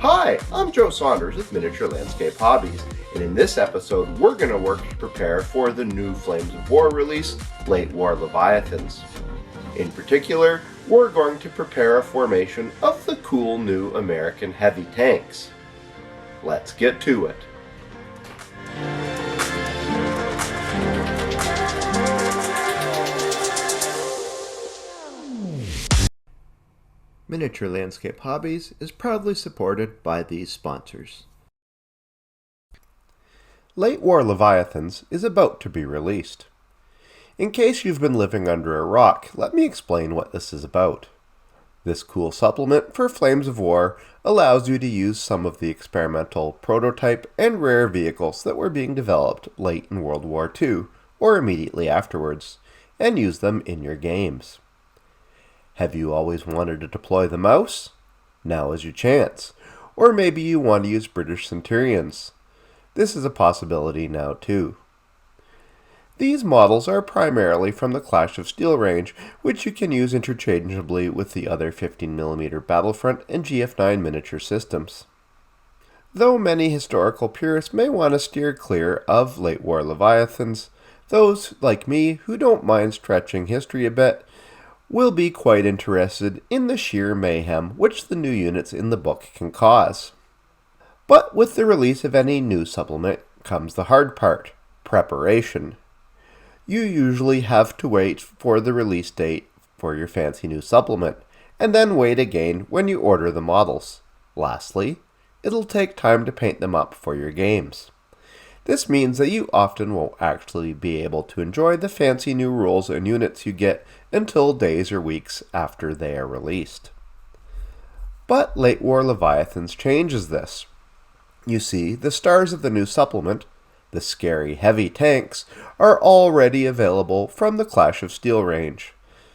Hi, I'm Joe Saunders with Miniature Landscape Hobbies, and in this episode we're going to work to prepare for the new Flames of War release, Late War Leviathans. In particular, we're going to prepare a formation of the cool new American heavy tanks. Let's get to it. Miniature Landscape Hobbies is proudly supported by these sponsors. Late War Leviathans is about to be released. In case you've been living under a rock, let me explain what this is about. This cool supplement for Flames of War allows you to use some of the experimental prototype and rare vehicles that were being developed late in World War II or immediately afterwards, and use them in your games. Have you always wanted to deploy the mouse? Now is your chance. Or maybe you want to use British Centurions. This is a possibility now too. These models are primarily from the Clash of Steel range, which you can use interchangeably with the other 15mm Battlefront and GF9 miniature systems. Though many historical purists may want to steer clear of Late War Leviathans, those, like me, who don't mind stretching history a bit, will be quite interested in the sheer mayhem which the new units in the book can cause. But with the release of any new supplement comes the hard part, preparation. You usually have to wait for the release date for your fancy new supplement, and then wait again when you order the models. Lastly, it'll take time to paint them up for your games. This means that you often won't actually be able to enjoy the fancy new rules and units you get until days or weeks after they are released. But Late War Leviathans changes this. You see, the stars of the new supplement, the scary heavy tanks, are already available from the Clash of Steel range.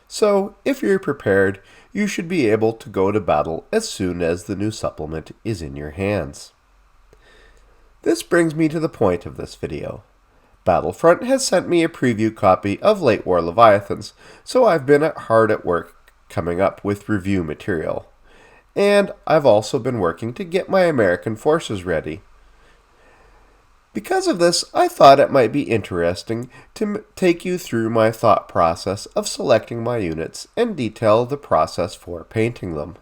So, if you're prepared, you should be able to go to battle as soon as the new supplement is in your hands. This brings me to the point of this video. Battlefront has sent me a preview copy of Late War Leviathans, so I've been hard at work coming up with review material. And I've also been working to get my American forces ready. Because of this, I thought it might be interesting to take you through my thought process of selecting my units and detail the process for painting them.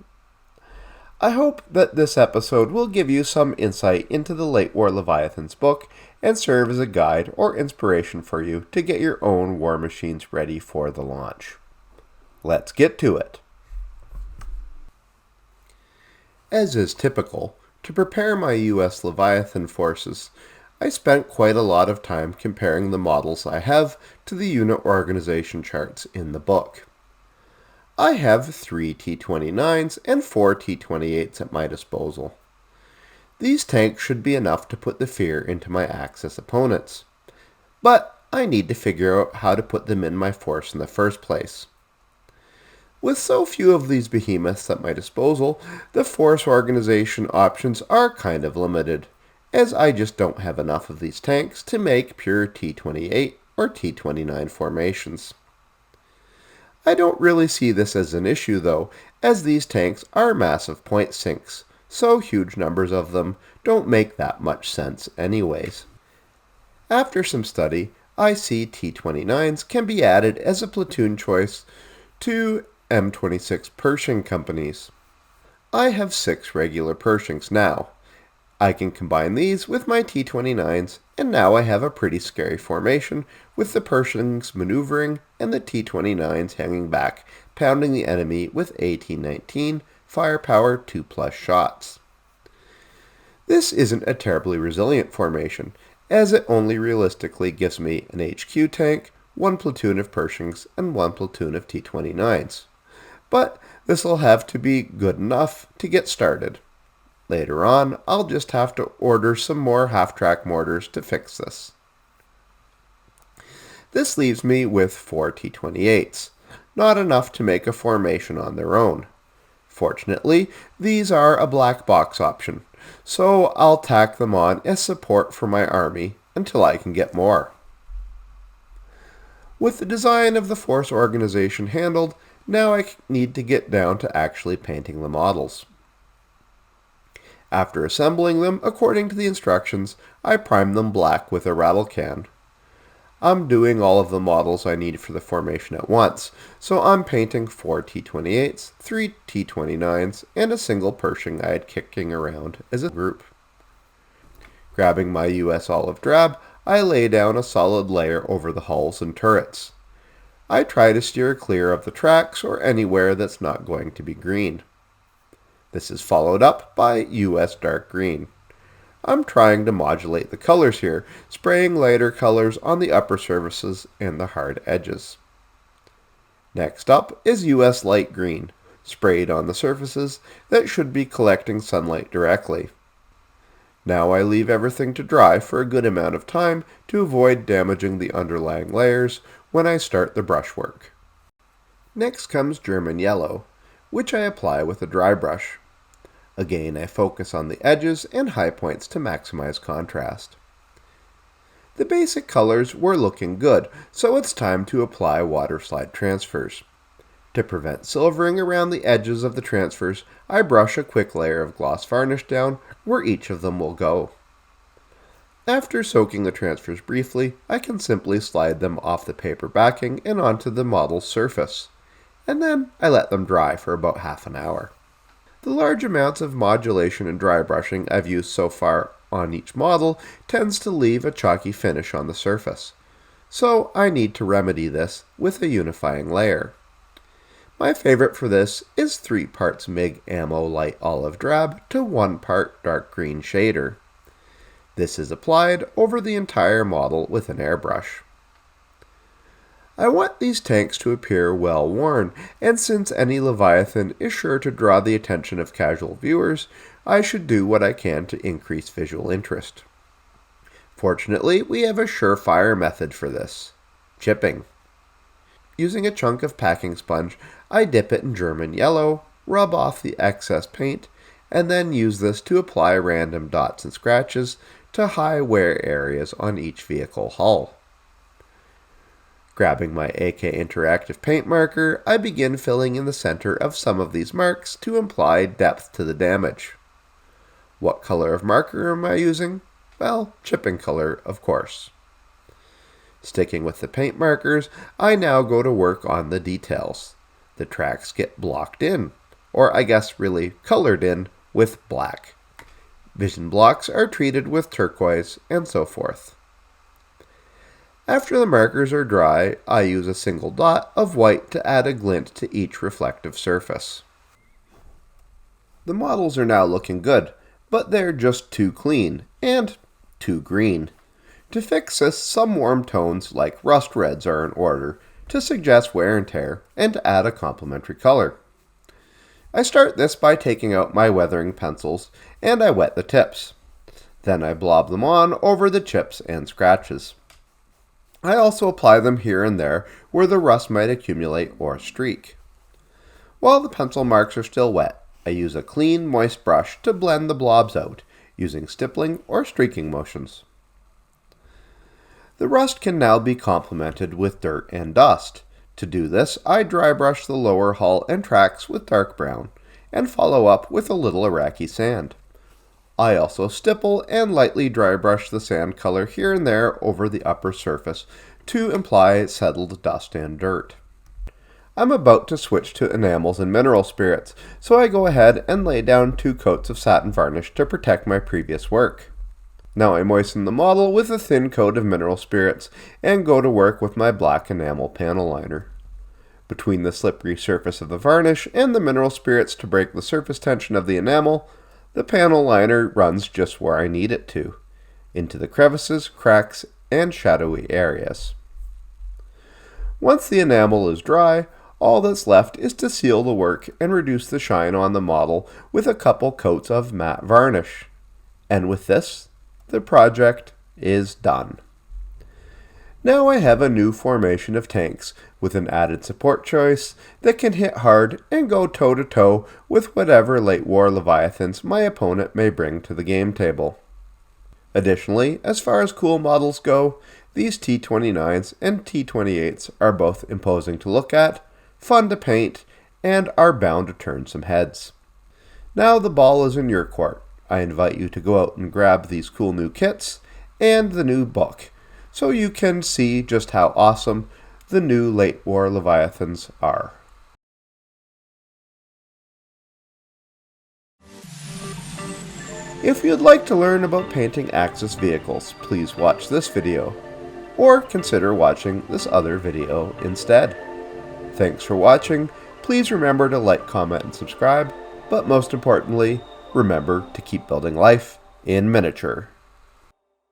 I hope that this episode will give you some insight into the Late War Leviathans book and serve as a guide or inspiration for you to get your own war machines ready for the launch. Let's get to it. As is typical, to prepare my US Leviathan forces, I spent quite a lot of time comparing the models I have to the unit organization charts in the book. I have 3 T-29s and 4 T-28s at my disposal. These tanks should be enough to put the fear into my Axis opponents, but I need to figure out how to put them in my force in the first place. With so few of these behemoths at my disposal, the force organization options are kind of limited, as I just don't have enough of these tanks to make pure T-28 or T-29 formations. I don't really see this as an issue though, as these tanks are massive point sinks, so huge numbers of them don't make that much sense anyways. After some study, I see T-29s can be added as a platoon choice to M26 Pershing companies. I have 6 regular Pershings now. I can combine these with my T-29s, and now I have a pretty scary formation with the Pershings maneuvering and the T-29s hanging back, pounding the enemy with AT-19 firepower 2+ shots. This isn't a terribly resilient formation, as it only realistically gives me an HQ tank, 1 platoon of Pershings, and 1 platoon of T-29s. But this will have to be good enough to get started. Later on, I'll just have to order some more half-track mortars to fix this. This leaves me with 4 T-28s, not enough to make a formation on their own. Fortunately, these are a black box option, so I'll tack them on as support for my army until I can get more. With the design of the force organization handled, now I need to get down to actually painting the models. After assembling them according to the instructions, I prime them black with a rattle can. I'm doing all of the models I need for the formation at once, so I'm painting 4 T-28s, 3 T-29s, and a single Pershing I had kicking around as a group. Grabbing my US olive drab, I lay down a solid layer over the hulls and turrets. I try to steer clear of the tracks or anywhere that's not going to be green. This is followed up by US dark green. I'm trying to modulate the colors here, spraying lighter colors on the upper surfaces and the hard edges. Next up is US light green, sprayed on the surfaces that should be collecting sunlight directly. Now I leave everything to dry for a good amount of time to avoid damaging the underlying layers when I start the brushwork. Next comes German yellow, which I apply with a dry brush. Again, I focus on the edges and high points to maximize contrast. The basic colors were looking good, so it's time to apply waterslide transfers. To prevent silvering around the edges of the transfers, I brush a quick layer of gloss varnish down where each of them will go. After soaking the transfers briefly, I can simply slide them off the paper backing and onto the model's surface, and then I let them dry for about half an hour. The large amounts of modulation and dry brushing I've used so far on each model tends to leave a chalky finish on the surface, so I need to remedy this with a unifying layer. My favorite for this is 3 parts MIG Ammo Light Olive Drab to 1 part dark green shader. This is applied over the entire model with an airbrush. I want these tanks to appear well worn, and since any Leviathan is sure to draw the attention of casual viewers, I should do what I can to increase visual interest. Fortunately, we have a surefire method for this: chipping. Using a chunk of packing sponge, I dip it in German yellow, rub off the excess paint, and then use this to apply random dots and scratches to high wear areas on each vehicle hull. Grabbing my AK Interactive paint marker, I begin filling in the center of some of these marks to imply depth to the damage. What color of marker am I using? Well, chipping color, of course. Sticking with the paint markers, I now go to work on the details. The tracks get blocked in, or I guess really colored in, with black. Vision blocks are treated with turquoise, and so forth. After the markers are dry, I use a single dot of white to add a glint to each reflective surface. The models are now looking good, but they're just too clean, and too green. To fix this, some warm tones like rust reds are in order to suggest wear and tear, and to add a complementary color. I start this by taking out my weathering pencils, and I wet the tips. Then I blob them on over the chips and scratches. I also apply them here and there where the rust might accumulate or streak. While the pencil marks are still wet, I use a clean, moist brush to blend the blobs out, using stippling or streaking motions. The rust can now be complemented with dirt and dust. To do this, I dry brush the lower hull and tracks with dark brown, and follow up with a little Iraqi sand. I also stipple and lightly dry brush the sand color here and there over the upper surface to imply settled dust and dirt. I'm about to switch to enamels and mineral spirits, so I go ahead and lay down 2 coats of satin varnish to protect my previous work. Now I moisten the model with a thin coat of mineral spirits and go to work with my black enamel panel liner. Between the slippery surface of the varnish and the mineral spirits to break the surface tension of the enamel, the panel liner runs just where I need it to, into the crevices, cracks, and shadowy areas. Once the enamel is dry, all that's left is to seal the work and reduce the shine on the model with a couple coats of matte varnish. And with this, the project is done. Now I have a new formation of tanks with an added support choice that can hit hard and go toe-to-toe with whatever late war Leviathans my opponent may bring to the game table. Additionally, as far as cool models go, these T-29s and T-28s are both imposing to look at, fun to paint, and are bound to turn some heads. Now the ball is in your court. I invite you to go out and grab these cool new kits and the new book, so you can see just how awesome the new late war Leviathans are. If you'd like to learn about painting Axis vehicles, please watch this video, or consider watching this other video instead. Thanks for watching. Please remember to like, comment, and subscribe, but most importantly, remember to keep building life in miniature.